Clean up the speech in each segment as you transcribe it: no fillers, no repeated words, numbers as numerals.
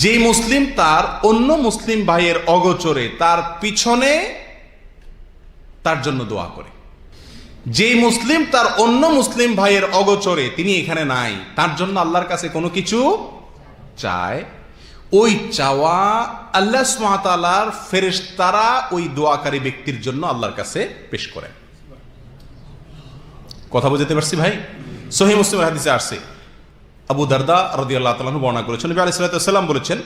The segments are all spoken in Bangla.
যে মুসলিম তার অন্য মুসলিম ভাইয়ের অগোচরে তার পিছনে তার জন্য দোয়া করে, যে মুসলিম তার অন্য মুসলিম ভাইয়ের অগোচরে তিনি এখানে নাই, তার জন্য আল্লাহর কাছে কোনো কিছু চায়, ওই চাওয়া আল্লাহ সুবহানাহু ওয়া তাআলার ফেরেশতারা ওই দোয়াকারী ব্যক্তির জন্য আল্লাহর কাছে পেশ করেন। কথা বুঝতে পারছি ভাই? সহিহ মুসলিমের হাদিসে আসছে, আবু দারদা রাদিয়াল্লাহু তাআলা আনহু বর্ণনা করেছেন, নবী আলাইহিস সালাতু ওয়াস সালাম বলেছেন,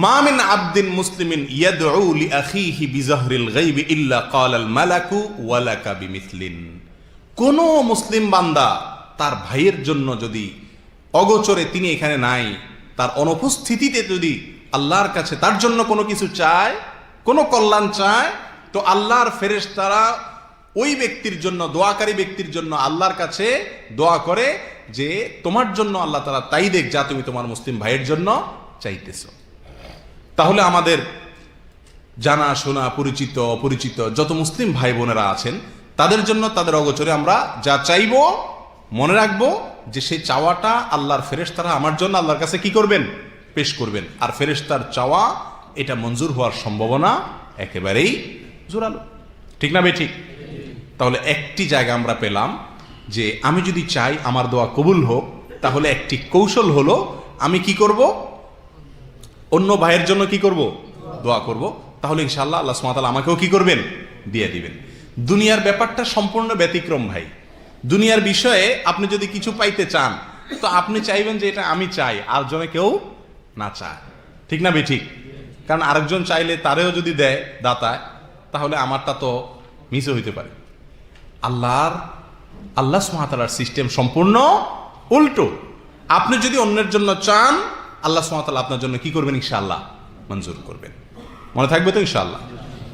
মা মিন আবদিন মুসলিমিন ইয়াদউ লিআখিহি বিযাহরিল গায়বি ইল্লা ক্বালাল মালাকু ওয়া লাকা বিমিসলিন। কোন মুসলিম বান্দা তার ভাইয়ের জন্য যদি অগোচরে তিনি এখানে নাই, তার অনুপস্থিতিতে যদি আল্লাহর কাছে তার জন্য কোনো কিছু চায়, কোনো কল্যাণ চায়, তো আল্লাহর ফেরেশতারা ওই ব্যক্তির জন্য, দোয়াকারী ব্যক্তির জন্য আল্লাহর কাছে দোয়া করে যে তোমার জন্য আল্লাহ তাআলা তাই দেখ যা তুমি তোমার মুসলিম ভাইয়ের জন্য চাইতেছো। তাহলে আমাদের জানা শোনা পরিচিত অপরিচিত যত মুসলিম ভাই বোনেরা আছেন, তাদের জন্য তাদের অগোচরে আমরা যা চাইবো, মনে রাখবো যে সেই চাওয়াটা আল্লাহর ফেরেশতারা আমার জন্য আল্লাহর কাছে কি করবেন? পেশ করবেন। আর ফেরেশতার চাওয়া এটা মঞ্জুর হওয়ার সম্ভাবনা একেবারেই জোরালো, ঠিক না বেঠিক? তাহলে একটি জায়গা আমরা পেলাম যে আমি যদি চাই আমার দোয়া কবুল হোক, তাহলে একটি কৌশল হলো আমি কি করব? অন্য ভাইয়ের জন্য কি করব? দোয়া করব। তাহলে ইনশাআল্লাহ আল্লাহ সুবহানাহু ওয়া তাআলা আমাকেও কি করবেন? দিয়ে দিবেন। দুনিয়ার ব্যাপারটা সম্পূর্ণ ব্যতিক্রম ভাই। দুনিয়ার বিষয়ে আপনি যদি কিছু পাইতে চান, তো আপনি চাইবেন যে এটা আমি চাই, আর জনে কেউ না চায়, ঠিক না বেঠিক? কারণ আরেকজন চাইলে তারেও যদি দেয় দাতায়, তাহলে আমারটা তো মিসও হইতে পারে। আল্লাহ সুবহানাহু ওয়া তাআলার সিস্টেম সম্পূর্ণ উল্টো। আপনি যদি অন্যের জন্য চান, আল্লাহ সুবহানাহু ওয়া তাআলা আপনার জন্য কি করবেন? ইনশাআল্লাহ মঞ্জুর করবেন। মনে থাকবে তো ইনশাআল্লাহ?